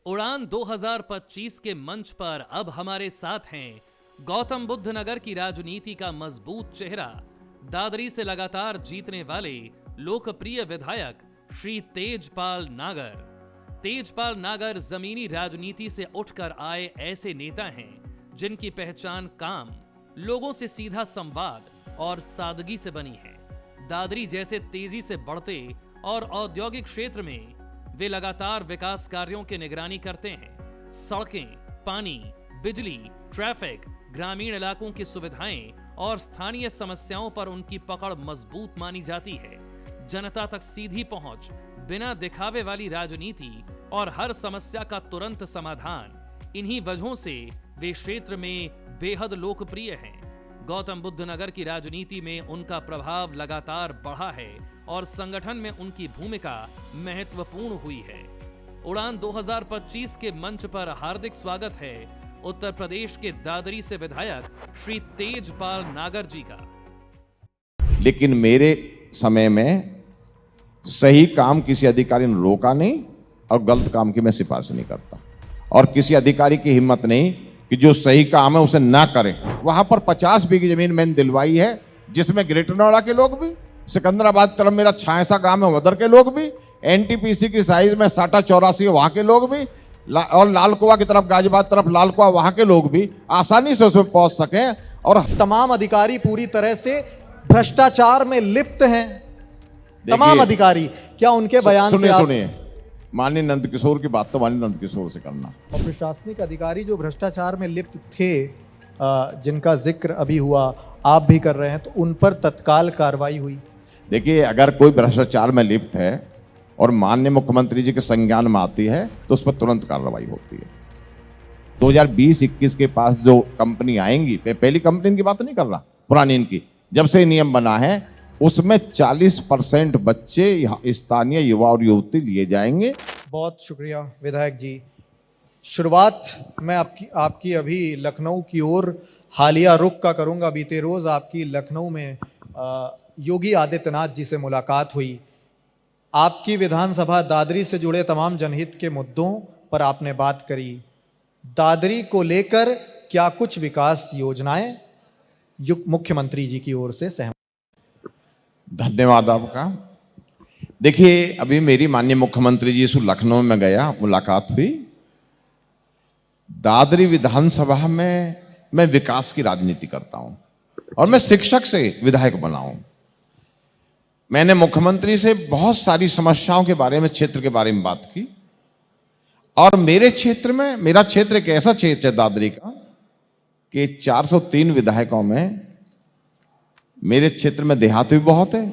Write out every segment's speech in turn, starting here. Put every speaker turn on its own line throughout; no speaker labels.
उड़ान 2025 के मंच पर अब हमारे साथ हैं गौतम बुद्ध नगर की राजनीति का मजबूत चेहरा, दादरी से लगातार जीतने वाले लोकप्रिय विधायक श्री तेजपाल नागर। तेजपाल नागर जमीनी राजनीति से उठकर आए ऐसे नेता हैं जिनकी पहचान काम, लोगों से सीधा संवाद और सादगी से बनी है। दादरी जैसे तेजी से बढ़ते और औद्योगिक क्षेत्र में वे लगातार विकास कार्यों की निगरानी करते हैं। सड़कें, पानी, बिजली, ट्रैफिक, ग्रामीण इलाकों की सुविधाएं और स्थानीय समस्याओं पर उनकी पकड़ मजबूत मानी जाती है। जनता तक सीधी पहुंच, बिना दिखावे वाली राजनीति और हर समस्या का तुरंत समाधान, इन्हीं वजहों से वे क्षेत्र में बेहद लोकप्रिय हैं। गौतम बुद्ध नगर की राजनीति में उनका प्रभाव लगातार बढ़ा है और संगठन में उनकी भूमिका महत्वपूर्ण हुई है। उड़ान 2025 के मंच पर हार्दिक स्वागत है उत्तर प्रदेश के दादरी से विधायक श्री तेजपाल नागर जी का।
लेकिन मेरे समय में सही काम किसी अधिकारी ने रोका नहीं और गलत काम की मैं सिफारिश नहीं करता, और किसी अधिकारी की हिम्मत नहीं कि जो सही काम है उसे ना करे। वहां पर 50 बीघी जमीन मैंने दिलवाई है, जिसमें ग्रेटर नोएडा के लोग भी, सिकंदराबाद तरफ मेरा छायसा गांव है उधर के लोग भी, एनटीपीसी की साइज में 84 वहां के लोग भी, और लाल कुआं की तरफ गाजियाबाद तरफ लाल कुआं वहां के लोग भी आसानी से उसमें पहुंच सके। और
तमाम अधिकारी पूरी तरह से भ्रष्टाचार में लिप्त हैं। तमाम अधिकारी, क्या उनके बयान से
सुनिए माननीय नंद किशोर की बात तो माननीय नंद किशोर से करना।
और प्रशासनिक अधिकारी जो भ्रष्टाचार में लिप्त थे, जिनका जिक्र अभी हुआ, आप भी कर रहे हैं, तो उन पर तत्काल कार्रवाई हुई?
देखिए, अगर कोई भ्रष्टाचार में लिप्त है और माननीय मुख्यमंत्री जी के संज्ञान में आती है तो उस पर तुरंत कार्रवाई होती है। 2020-21 के पास जो कंपनी आएंगी, पहली कंपनी की बात नहीं कर रहा, पुरानी इनकी, जब से नियम बना है उसमें 40% बच्चे यहाँ स्थानीय युवा और युवती लिए जाएंगे।
बहुत शुक्रिया विधायक जी। शुरुआत मैं आपकी अभी लखनऊ की ओर हालिया रुख का करूंगा। बीते रोज आपकी लखनऊ में योगी आदित्यनाथ जी से मुलाकात हुई। आपकी विधानसभा दादरी से जुड़े तमाम जनहित के मुद्दों पर आपने बात करी। दादरी को लेकर क्या कुछ विकास योजनाएं मुख्यमंत्री जी की ओर से सहमत?
धन्यवाद आपका। देखिए, अभी मेरी माननीय मुख्यमंत्री जी से लखनऊ में गया, मुलाकात हुई। दादरी विधानसभा में मैं विकास की राजनीति करता हूं और मैं शिक्षक से विधायक बना हूं। मैंने मुख्यमंत्री से बहुत सारी समस्याओं के बारे में, क्षेत्र के बारे में बात की, और मेरे क्षेत्र में, मेरा क्षेत्र एक ऐसा क्षेत्र है दादरी का कि 403 विधायकों में मेरे क्षेत्र में देहात भी बहुत है,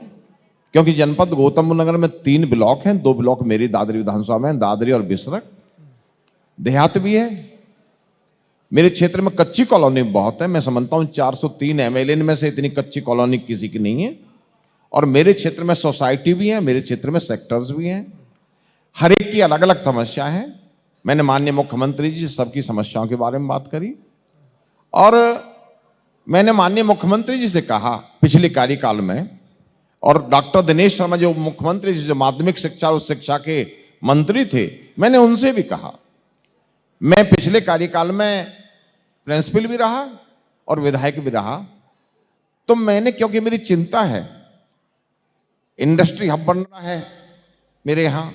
क्योंकि जनपद गौतम बुद्ध नगर में 3 ब्लॉक हैं, 2 ब्लॉक मेरी दादरी विधानसभा में, दादरी और बिसरक। देहात भी है मेरे क्षेत्र में। कच्ची कॉलोनी बहुत है। मैं समझता हूं 403 एमएलए में से इतनी कच्ची कॉलोनी किसी की नहीं है। और मेरे क्षेत्र में सोसाइटी भी है, मेरे क्षेत्र में सेक्टर्स भी हैं। हर एक की अलग अलग समस्या है। मैंने माननीय मुख्यमंत्री जी सबकी समस्याओं के बारे में बात करी, और मैंने माननीय मुख्यमंत्री जी से कहा पिछले कार्यकाल में, और डॉक्टर दिनेश शर्मा जो मुख्यमंत्री जी जो माध्यमिक शिक्षा और शिक्षा के मंत्री थे, मैंने उनसे भी कहा, मैं पिछले कार्यकाल में प्रिंसिपल भी रहा और विधायक भी रहा, तो मैंने, क्योंकि मेरी चिंता है, इंडस्ट्री हब बन रहा है मेरे यहां,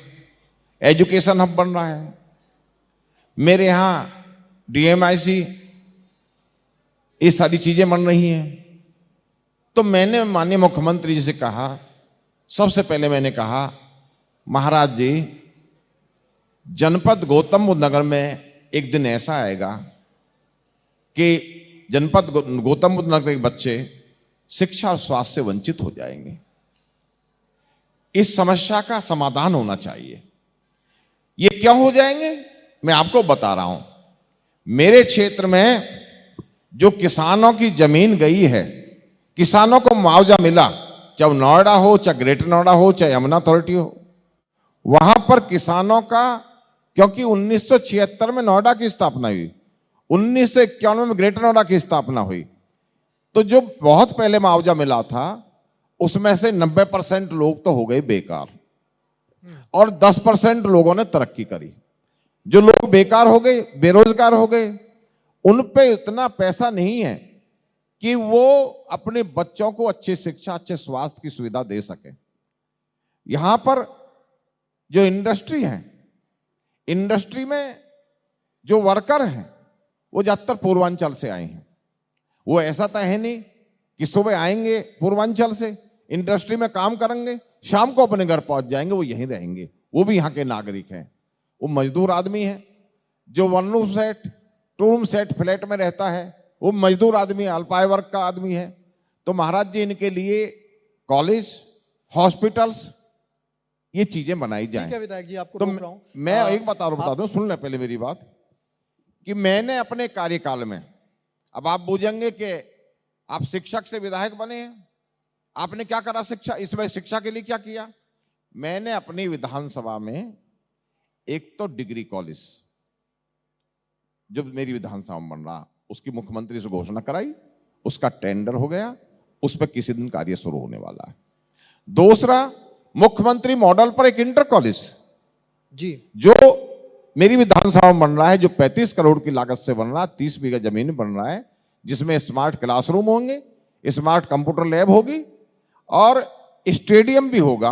एजुकेशन हब बन रहा है मेरे यहां, डीएमआईसी, ये सारी चीजें बन रही हैं। तो मैंने माननीय मुख्यमंत्री जी से कहा, सबसे पहले मैंने कहा, महाराज जी, जनपद गौतम बुद्ध नगर में एक दिन ऐसा आएगा कि जनपद गौतम बुद्ध नगर के बच्चे शिक्षा और स्वास्थ्य से वंचित हो जाएंगे। इस समस्या का समाधान होना चाहिए। ये क्यों हो जाएंगे, मैं आपको बता रहा हूं। मेरे क्षेत्र में जो किसानों की जमीन गई है, किसानों को मुआवजा मिला, चाहे नोएडा हो, चाहे ग्रेटर नोएडा हो, चाहे यमुना अथॉरिटी हो, वहां पर किसानों का, क्योंकि 1976 में नोएडा की स्थापना हुई, 1991 में ग्रेटर नोएडा की स्थापना हुई, तो जो बहुत पहले मुआवजा मिला था उसमें से 90% लोग तो हो गए बेकार और 10% लोगों ने तरक्की करी। जो लोग बेकार हो गए, बेरोजगार हो गए, उन पे इतना पैसा नहीं है कि वो अपने बच्चों को अच्छी शिक्षा, अच्छे स्वास्थ्य की सुविधा दे सके। यहां पर जो इंडस्ट्री है, इंडस्ट्री में जो वर्कर हैं वो ज्यादातर पूर्वांचल से आए हैं। वो ऐसा तो है नहीं कि सुबह आएंगे पूर्वांचल से, इंडस्ट्री में काम करेंगे, शाम को अपने घर पहुंच जाएंगे, वो यहीं रहेंगे। वो भी यहाँ के नागरिक हैं। वो मजदूर आदमी है जो 1 room set 2 room set flat में रहता है, वो मजदूर आदमी, अल्पाय वर्ग का आदमी है। तो महाराज जी, इनके लिए कॉलेज, हॉस्पिटल्स, ये चीजें बनाई जाएं।
ठीक है विधायक जी, आपको
तो
रोक रहा हूं।
मैं एक बता दूं, सुन ले पहले मेरी बात, कि मैंने अपने कार्यकाल में, अब आप पूछेंगे कि आप शिक्षक से विधायक बने हैं, आपने क्या करा शिक्षा, इसमें शिक्षा के लिए क्या किया? मैंने अपनी विधानसभा में एक तो डिग्री कॉलेज जो मेरी विधानसभा में बन रहा, उसकी मुख्यमंत्री से घोषणा कराई, उसका टेंडर हो गया, उस पर किसी दिन कार्य शुरू होने वाला है। दूसरा, मुख्यमंत्री मॉडल पर एक इंटर कॉलेज
जी
जो मेरी विधानसभा में बन रहा है, जो 35 करोड़ की लागत से बन रहा है, 30 बीघा जमीन बन रहा है, जिसमें स्मार्ट क्लासरूम होंगे, स्मार्ट कंप्यूटर लैब होगी और स्टेडियम भी होगा।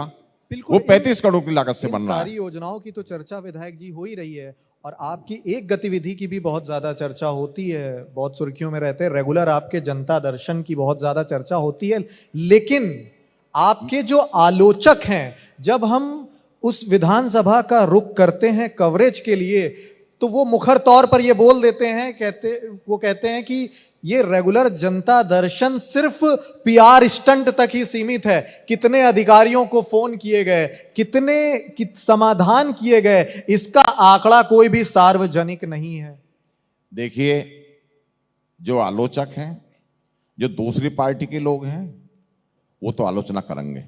बिल्कुल,
वो 35 करोड़ की लागत से बन रहा है।
सारी योजनाओं की तो चर्चा विधायक जी हो ही रही है, और आपकी एक गतिविधि की भी बहुत ज्यादा चर्चा होती है, बहुत सुर्खियों में रहते हैं, रेगुलर आपके जनता दर्शन की बहुत ज्यादा चर्चा होती है। लेकिन आपके जो आलोचक हैं, जब हम उस विधानसभा का रुख करते हैं कवरेज के लिए, तो वो मुखर तौर पर ये बोल देते हैं, कहते हैं कि ये रेगुलर जनता दर्शन सिर्फ पीआर स्टंट तक ही सीमित है। कितने अधिकारियों को फोन किए गए, कितने समाधान किए गए, इसका आंकड़ा कोई भी सार्वजनिक नहीं है।
देखिए, जो आलोचक हैं, जो दूसरी पार्टी के लोग हैं, वो तो आलोचना करेंगे,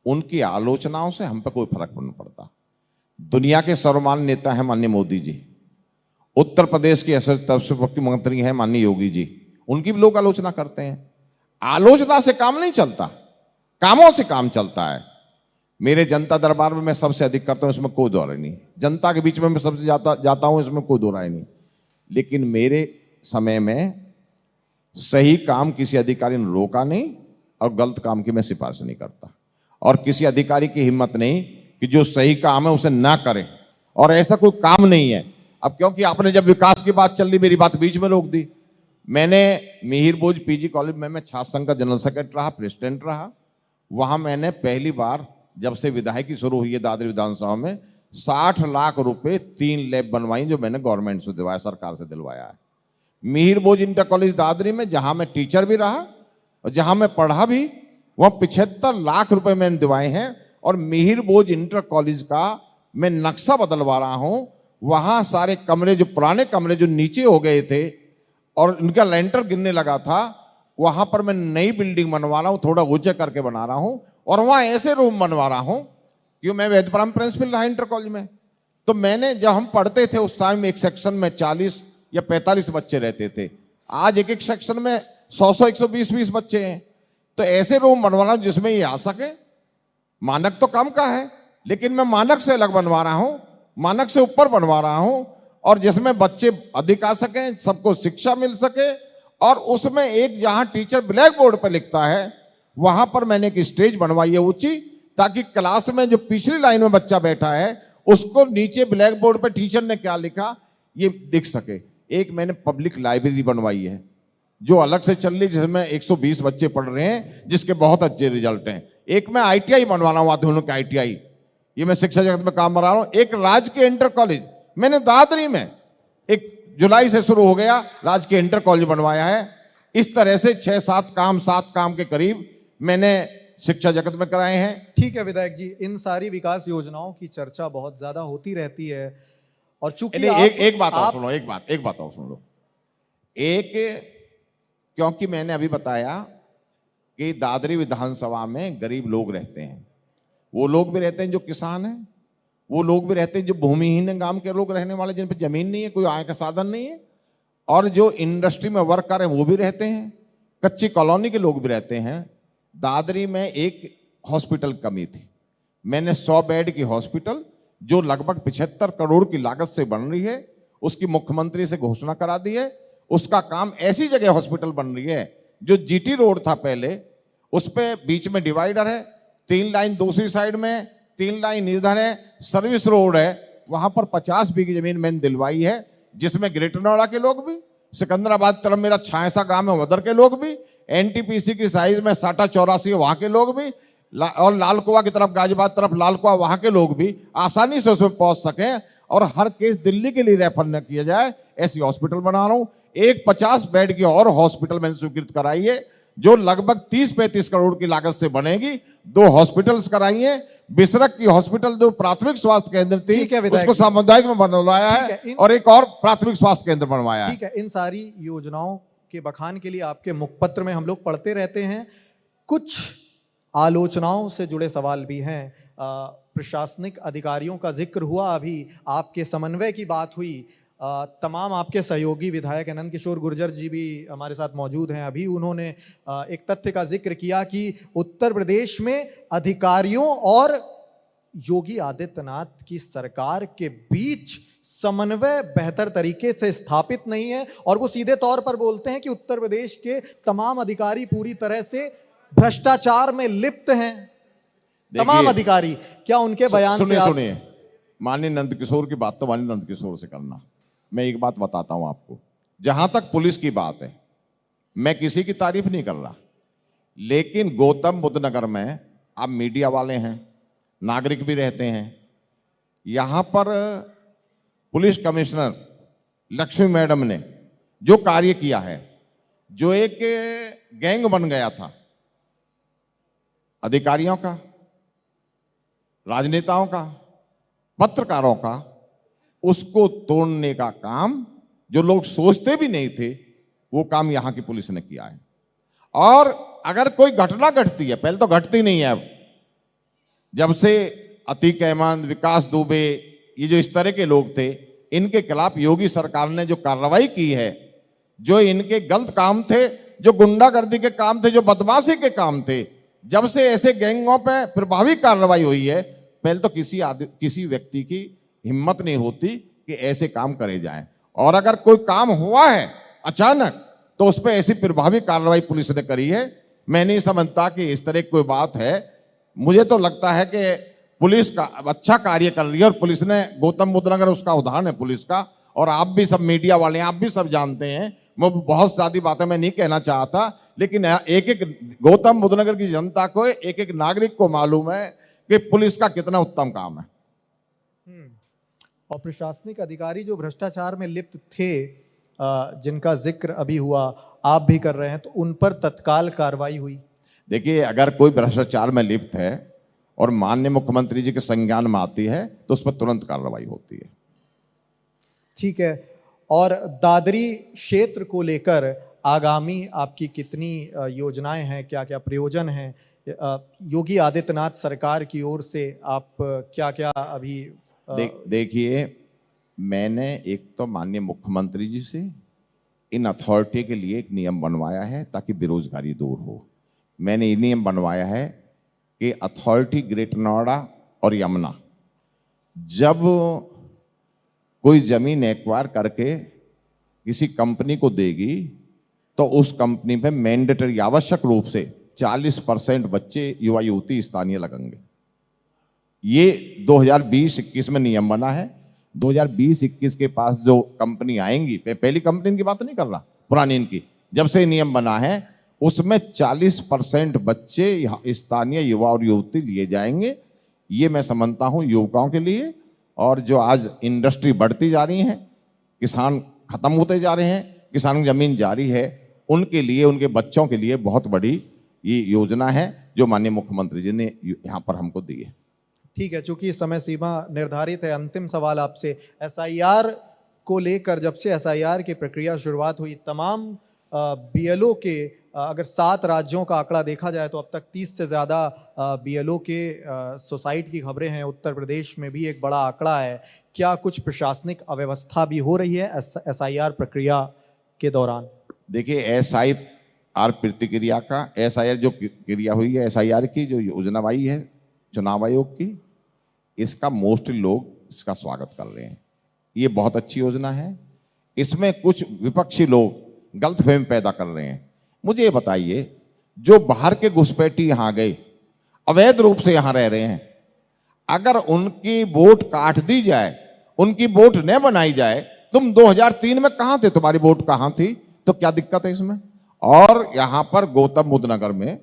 उनकी आलोचनाओं से हम पे कोई फर्क नहीं पड़ता। दुनिया के सर्वमान्य नेता हैं माननीय मोदी जी, उत्तर प्रदेश के मुख्यमंत्री हैं माननीय योगी जी, उनकी भी लोग आलोचना करते हैं। आलोचना से काम नहीं चलता, कामों से काम चलता है। मेरे जनता दरबार में मैं सबसे अधिक करता हूं, इसमें कोई दो राय नहीं। जनता के बीच में मैं सबसे जाता हूं, इसमें कोई दो राय नहीं। लेकिन मेरे समय में सही काम किसी अधिकारी ने रोका नहीं, और गलत काम की मैं सिफारिश नहीं करता, और किसी अधिकारी की हिम्मत नहीं कि जो सही काम है उसे ना करे। और ऐसा कोई काम नहीं है। अब क्योंकि आपने जब विकास की बात चल रही, मेरी बात बीच में रोक दी। मैंने मिहिर बोझ पीजी कॉलेज में मैं छात्र संघ का जनरल सेक्रेटरी रहा, प्रेसिडेंट रहा। वहां मैंने पहली बार जब से विधायकी शुरू हुई है दादरी विधानसभा में 60 लाख रुपए 3 लैब बनवाई, जो मैंने गवर्नमेंट से दिलवाया, सरकार से दिलवाया है। मिहिर बोझ इंटर कॉलेज दादरी में, जहां मैं टीचर भी रहा और जहां मैं पढ़ा भी, वह 75 लाख रुपए मैंने दिलवाए हैं। और मिहिर बोझ इंटर कॉलेज का मैं नक्शा बदलवा रहा हूं। वहां सारे कमरे, जो पुराने कमरे जो नीचे हो गए थे और उनका लेंटर गिरने लगा था, वहां पर मैं नई बिल्डिंग बनवा रहा हूं, थोड़ा ऊंचे करके बना रहा हूं, और वहां ऐसे रूम बनवा रहा हूं, क्योंकि मैं वैद्यपुरम प्रिंसिपल रहा इंटर कॉलेज में। तो मैंने, जब हम पढ़ते थे उस टाइम एक सेक्शन में 40 या 45 बच्चे रहते थे, आज एक एक सेक्शन में 100 120 बच्चे हैं। तो ऐसे रूम बनवा रहा हूं जिसमें ये आ सके। मानक तो कम का है, लेकिन मैं मानक से अलग बनवा रहा हूं, मानक से ऊपर बनवा रहा हूं, और जिसमें बच्चे अधिक आ सकें, सबको शिक्षा मिल सके। और उसमें एक, जहां टीचर ब्लैक बोर्ड पर लिखता है, वहां पर मैंने एक स्टेज बनवाई है ऊंची, ताकि क्लास में जो पिछली लाइन में बच्चा बैठा है उसको नीचे ब्लैक बोर्ड पर टीचर ने क्या लिखा ये दिख सके। एक मैंने पब्लिक लाइब्रेरी बनवाई है जो अलग से चल रही, जिसमें 120 बच्चे पढ़ रहे हैं, जिसके बहुत अच्छे रिजल्ट हैं। एक मैं ITI बनवा रहा हूं, आधुनिक ITI, ये मैं शिक्षा जगत में काम कर रहा हूं। एक राजकीय इंटर कॉलेज मैंने दादरी में, एक जुलाई से शुरू हो गया, राजकीय इंटर कॉलेज बनवाया है। इस तरह से 6-7 काम, 7 काम के करीब मैंने शिक्षा जगत में कराए हैं।
ठीक है विधायक जी, इन सारी विकास योजनाओं की चर्चा बहुत ज्यादा होती रहती है, और चूंकि
एक बात और सुन लो। क्योंकि मैंने अभी बताया कि दादरी विधानसभा में गरीब लोग रहते हैं, वो लोग भी रहते हैं जो किसान हैं, वो लोग भी रहते हैं जो भूमिहीन गांव के लोग रहने वाले, जिन पर जमीन नहीं है, कोई आय का साधन नहीं है, और जो इंडस्ट्री में वर्क कर रहे हैं वो भी रहते हैं, कच्ची कॉलोनी के लोग भी रहते हैं। दादरी में एक हॉस्पिटल कमी थी, मैंने 100 बेड की हॉस्पिटल जो लगभग 75 करोड़ की लागत से बन रही है, उसकी मुख्यमंत्री से घोषणा करा दी है। उसका काम ऐसी जगह हॉस्पिटल बन रही है जो जीटी रोड था पहले, उस पे बीच में डिवाइडर है, 3 लाइन दूसरी साइड में, 3 लाइन इधर है, सर्विस रोड है, वहां पर 50 बीघी जमीन मैंने दिलवाई है, जिसमें ग्रेटर नोएडा के लोग भी, सिकंदराबाद तरफ मेरा छायसा गांव है उधर के लोग भी, एनटीपीसी की साइज में साटा 84 वहां के लोग भी, और लाल कुआं की तरफ गाजियाबाद तरफ लाल कुआं वहां के लोग भी आसानी से उसमें पहुंच सकें और हर केस दिल्ली के लिए रेफर न किया जाए, ऐसी हॉस्पिटल बना रहा हूं। एक 50 बेड की और हॉस्पिटल मैंने स्वीकृत कराई है जो लगभग 30-35 करोड़ की लागत से बनेगी। 2 हॉस्पिटल्स कराई है। बिसरक की हॉस्पिटल जो प्राथमिक स्वास्थ्य केंद्र थी उसको सामुदायिक में बनवाया है और एक और प्राथमिक स्वास्थ्य केंद्र बनवाया है।
ठीक है, इन सारी योजनाओं के बखान के लिए आपके मुखपत्र में हम लोग पढ़ते रहते हैं। कुछ आलोचनाओं से जुड़े सवाल भी हैं। प्रशासनिक अधिकारियों का जिक्र हुआ, अभी आपके समन्वय की बात हुई। तमाम आपके सहयोगी विधायक आनंद किशोर गुर्जर जी भी हमारे साथ मौजूद हैं। अभी उन्होंने एक तथ्य का जिक्र किया कि उत्तर प्रदेश में अधिकारियों और योगी आदित्यनाथ की सरकार के बीच समन्वय बेहतर तरीके से स्थापित नहीं है और वो सीधे तौर पर बोलते हैं कि उत्तर प्रदेश के तमाम अधिकारी पूरी तरह से भ्रष्टाचार में लिप्त हैं। तमाम अधिकारी, क्या उनके बयान से
सुनिए, माननीय नंदकिशोर की बात तो माननीय नंदकिशोर से करना। मैं एक बात बताता हूं आपको, जहां तक पुलिस की बात है, मैं किसी की तारीफ नहीं कर रहा, लेकिन गौतम बुद्ध नगर में आप मीडिया वाले हैं, नागरिक भी रहते हैं, यहां पर पुलिस कमिश्नर लक्ष्मी मैडम ने जो कार्य किया है, जो एक गैंग बन गया था अधिकारियों का, राजनेताओं का, पत्रकारों का, उसको तोड़ने का काम जो लोग सोचते भी नहीं थे, वो काम यहां की पुलिस ने किया है। और अगर कोई घटना घटती है, पहले तो घटती नहीं है, अब जब से अतीक अहमद, विकास दुबे, ये जो इस तरह के लोग थे, इनके खिलाफ योगी सरकार ने जो कार्रवाई की है, जो इनके गलत काम थे, जो गुंडागर्दी के काम थे, जो बदमाशी के काम थे, जब से ऐसे गैंगों पे प्रभावी कार्रवाई हुई है, पहले तो किसी व्यक्ति की हिम्मत नहीं होती कि ऐसे काम करे जाएं। और अगर कोई काम हुआ है अचानक, तो उस पर ऐसी प्रभावी कार्रवाई पुलिस ने करी है। मैं नहीं समझता कि इस तरह की कोई बात है। मुझे तो लगता है कि पुलिस का अच्छा कार्य कर रही है और पुलिस ने, गौतम बुद्ध नगर उसका उदाहरण है पुलिस का। और आप भी सब मीडिया वाले हैं, आप भी सब जानते हैं, मैं बहुत सारी बातें मैं नहीं कहना चाहता, लेकिन एक एक गौतम बुद्ध नगर की जनता को, एक एक नागरिक को मालूम है कि पुलिस का कितना उत्तम काम है।
और प्रशासनिक अधिकारी जो भ्रष्टाचार में लिप्त थे, जिनका जिक्र अभी हुआ, आप भी कर रहे हैं, तो उन पर तत्काल कार्रवाई हुई?
देखिए, अगर कोई भ्रष्टाचार में लिप्त है और माननीय मुख्यमंत्री जी के संज्ञान में आती है तो उस पर तुरंत कार्रवाई होती है।
ठीक है। और दादरी क्षेत्र को लेकर आगामी आपकी कितनी योजनाएं हैं, क्या क्या प्रयोजन हैं? योगी आदित्यनाथ सरकार की ओर से आप क्या क्या अभी
देखिए, मैंने एक तो माननीय मुख्यमंत्री जी से इन अथॉरिटी के लिए एक नियम बनवाया है ताकि बेरोजगारी दूर हो। मैंने ये नियम बनवाया है कि अथॉरिटी ग्रेटर नोएडा और यमुना जब कोई जमीन एक्वायर करके किसी कंपनी को देगी तो उस कंपनी पे मैंडेटरी आवश्यक रूप से 40% बच्चे, युवा युवती स्थानीय लगेंगे। ये 2020-21 में नियम बना है। 2020-21 के पास जो कंपनी आएंगी, पहली कंपनी की बात नहीं कर रहा, पुरानी इनकी, जब से नियम बना है उसमें 40% बच्चे यहाँ स्थानीय युवा और युवती लिए जाएंगे। ये मैं समझता हूँ युवकों के लिए, और जो आज इंडस्ट्री बढ़ती जा रही है, किसान खत्म होते जा रहे हैं, किसानों की जमीन जारी है, उनके लिए, उनके बच्चों के लिए बहुत बड़ी ये योजना है जो माननीय मुख्यमंत्री जी ने यहाँ पर हमको दी है।
ठीक है, चूंकि समय सीमा निर्धारित है, अंतिम सवाल आपसे, एसआईआर को लेकर जब से एसआईआर की प्रक्रिया शुरुआत हुई, तमाम बीएलओ के, अगर 7 राज्यों का आंकड़ा देखा जाए तो अब तक 30 से ज़्यादा बीएलओ के सुसाइड की खबरें हैं। उत्तर प्रदेश में भी एक बड़ा आंकड़ा है। क्या कुछ प्रशासनिक अव्यवस्था भी हो रही है एसआईआर प्रक्रिया के दौरान?
देखिए, एसआईआर प्रतिक्रिया का, एसआईआर जो क्रिया हुई है, एसआईआर की जो योजना आई है चुनाव आयोग की, इसका मोस्टली लोग इसका स्वागत कर रहे हैं। ये बहुत अच्छी योजना है। इसमें कुछ विपक्षी लोग गलतफहमी पैदा कर रहे हैं। मुझे ये बताइए, जो बाहर के घुसपैठी यहां गए, अवैध रूप से यहां रह रहे हैं, अगर उनकी वोट काट दी जाए, उनकी वोट न बनाई जाए, तुम 2003 में कहां थे, तुम्हारी वोट कहां थी, तो क्या दिक्कत है इसमें? और यहां पर गौतम बुद्ध नगर में,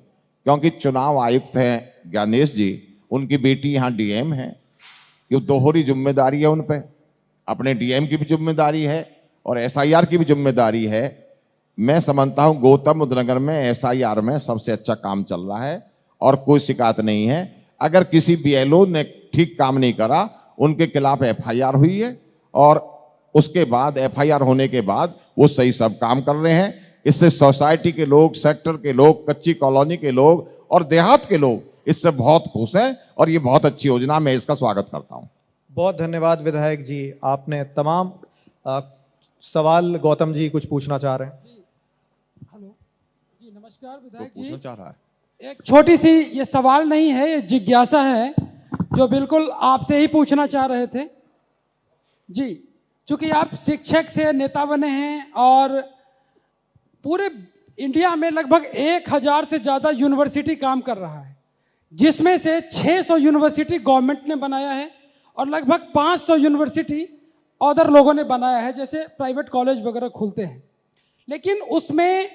क्योंकि चुनाव आयुक्त हैं ज्ञानेश जी, उनकी बेटी यहां डीएम है, ये दोहरी जिम्मेदारी है उन पे, अपने डीएम की भी जिम्मेदारी है और एसआईआर की भी जिम्मेदारी है। मैं समझता हूं गौतम बुद्ध नगर में एसआईआर में सबसे अच्छा काम चल रहा है और कोई शिकायत नहीं है। अगर किसी बीएलओ ने ठीक काम नहीं करा, उनके खिलाफ एफआईआर हुई है और उसके बाद एफआईआर होने के बाद वो सही सब काम कर रहे हैं। इससे सोसाइटी के लोग, सेक्टर के लोग, कच्ची कॉलोनी के लोग और देहात के लोग इससे बहुत खुश हैं और ये बहुत अच्छी योजना, मैं इसका स्वागत करता हूं।
बहुत धन्यवाद विधायक जी, आपने तमाम सवाल गौतम जी कुछ पूछना चाह रहे हैं।
हेलो जी, नमस्कार विधायक
तो पूछना
जी।
चाह रहा है।
एक छोटी सी, ये सवाल नहीं है, ये जिज्ञासा है जो बिल्कुल आपसे ही पूछना चाह रहे थे जी। चूंकि आप शिक्षक से नेता बने हैं और पूरे इंडिया में लगभग 1000 से ज़्यादा यूनिवर्सिटी काम कर रहा है, जिसमें से 600 यूनिवर्सिटी गवर्नमेंट ने बनाया है और लगभग 500 यूनिवर्सिटी अदर लोगों ने बनाया है, जैसे प्राइवेट कॉलेज वगैरह खुलते हैं। लेकिन उसमें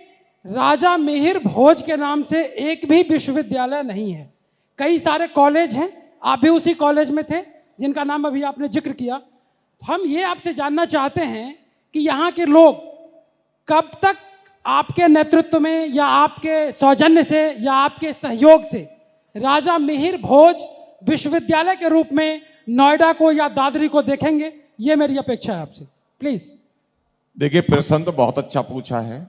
राजा मिहिर भोज के नाम से एक भी विश्वविद्यालय नहीं है। कई सारे कॉलेज हैं, आप भी उसी कॉलेज में थे जिनका नाम अभी आपने जिक्र किया। हम ये आपसे जानना चाहते हैं कि यहाँ के लोग कब तक आपके नेतृत्व में या आपके सौजन्य से या आपके सहयोग से राजा मिहिर भोज विश्वविद्यालय के रूप में नोएडा को या दादरी को देखेंगे? ये मेरी अपेक्षा है आपसे, प्लीज।
देखिए, प्रश्न तो बहुत अच्छा पूछा है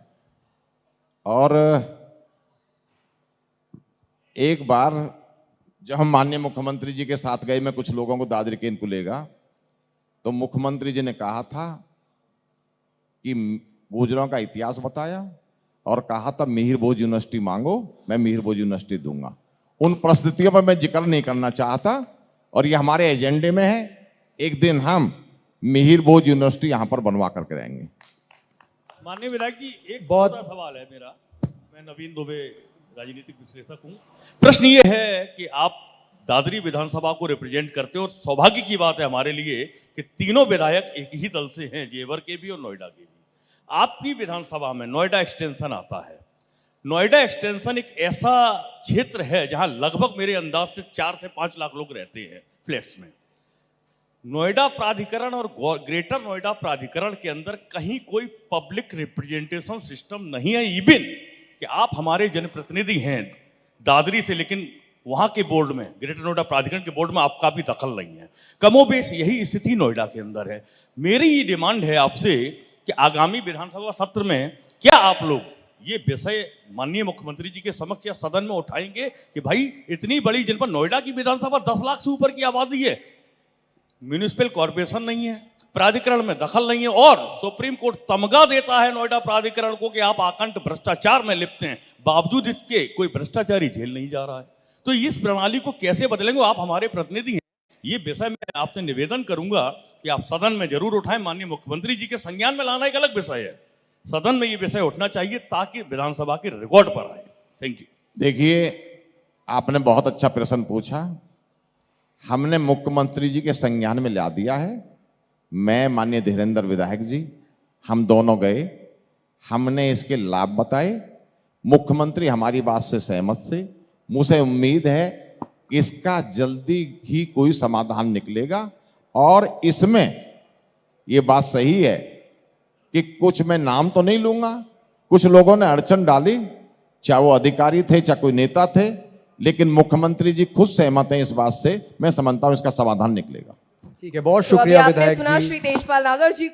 और एक बार जब हम माननीय मुख्यमंत्री जी के साथ गए, मैं कुछ लोगों को दादरी के इनको लेगा, तो मुख्यमंत्री जी ने कहा था कि गुजरों का इतिहास बताया और कहा था मिहिर भोज यूनिवर्सिटी मांगो, मैं मिहिर भोज यूनिवर्सिटी दूंगा। उन परिस्थितियों पर मैं जिक्र नहीं करना चाहता और ये हमारे एजेंडे में है। एक दिन हम मिहिर भोज यूनिवर्सिटी यहां पर बनवा करके रहेंगे।
माननीय विधायक जी, एक
बहुत
छोटा सवाल है मेरा। मैं नवीन दुबे, राजनीतिक विश्लेषक हूं। प्रश्न ये है कि आप दादरी विधानसभा को रिप्रेजेंट करते हो और सौभाग्य की बात है हमारे लिए कि तीनों विधायक एक ही दल से हैं, जेवर के भी और नोएडा के भी। आपकी विधानसभा में नोएडा एक्सटेंशन आता है। नोएडा एक्सटेंशन एक ऐसा क्षेत्र है जहां लगभग मेरे अंदाज से 4 से 5 लाख लोग रहते हैं फ्लैट्स में। नोएडा प्राधिकरण और ग्रेटर नोएडा प्राधिकरण के अंदर कहीं कोई पब्लिक रिप्रेजेंटेशन सिस्टम नहीं है। इवन कि आप हमारे जनप्रतिनिधि हैं दादरी से, लेकिन वहां के बोर्ड में, ग्रेटर नोएडा प्राधिकरण के बोर्ड में आपका भी दखल नहीं है। कमोबेश यही स्थिति नोएडा के अंदर है। मेरी ये डिमांड है आपसे कि आगामी विधानसभा सत्र में क्या आप लोग ये विषय माननीय मुख्यमंत्री जी के समक्ष या सदन में उठाएंगे कि भाई इतनी बड़ी जनपद नोएडा की विधानसभा 10 लाख से ऊपर की आबादी है, म्यूनिसिपल कॉर्पोरेशन नहीं है, प्राधिकरण में दखल नहीं है और सुप्रीम कोर्ट तमगा देता है नोएडा प्राधिकरण को कि आप आकंठ भ्रष्टाचार में लिप्त हैं, बावजूद इसके कोई भ्रष्टाचारी जेल नहीं जा रहा है। तो इस प्रणाली को कैसे बदलेंगे? आप हमारे प्रतिनिधि हैं, ये विषय मैं आपसे निवेदन करूंगा कि आप सदन में जरूर उठाएं। माननीय मुख्यमंत्री जी के संज्ञान में लाना एक अलग विषय है, सदन में ये विषय उठना चाहिए ताकि विधानसभा के रिकॉर्ड पर आए। Thank you.
देखिए, आपने बहुत अच्छा प्रश्न पूछा। हमने मुख्यमंत्री जी के संज्ञान में ला दिया है। मैं, माननीय धीरेन्द्र विधायक जी, हम दोनों गए, हमने इसके लाभ बताए। मुख्यमंत्री हमारी बात से सहमत थे। मुझे उम्मीद है कि इसका जल्दी ही कोई समाधान निकलेगा और इसमें ये बात सही है कि कुछ, मैं नाम तो नहीं लूंगा, कुछ लोगों ने अड़चन डाली, चाहे वो अधिकारी थे चाहे कोई नेता थे, लेकिन मुख्यमंत्री जी खुद सहमत हैं इस बात से। मैं समझता हूं इसका समाधान निकलेगा।
ठीक है, बहुत
तो अभी
शुक्रिया
आपने
विधायक
सुना
जी।
श्री तेजपाल नागर जी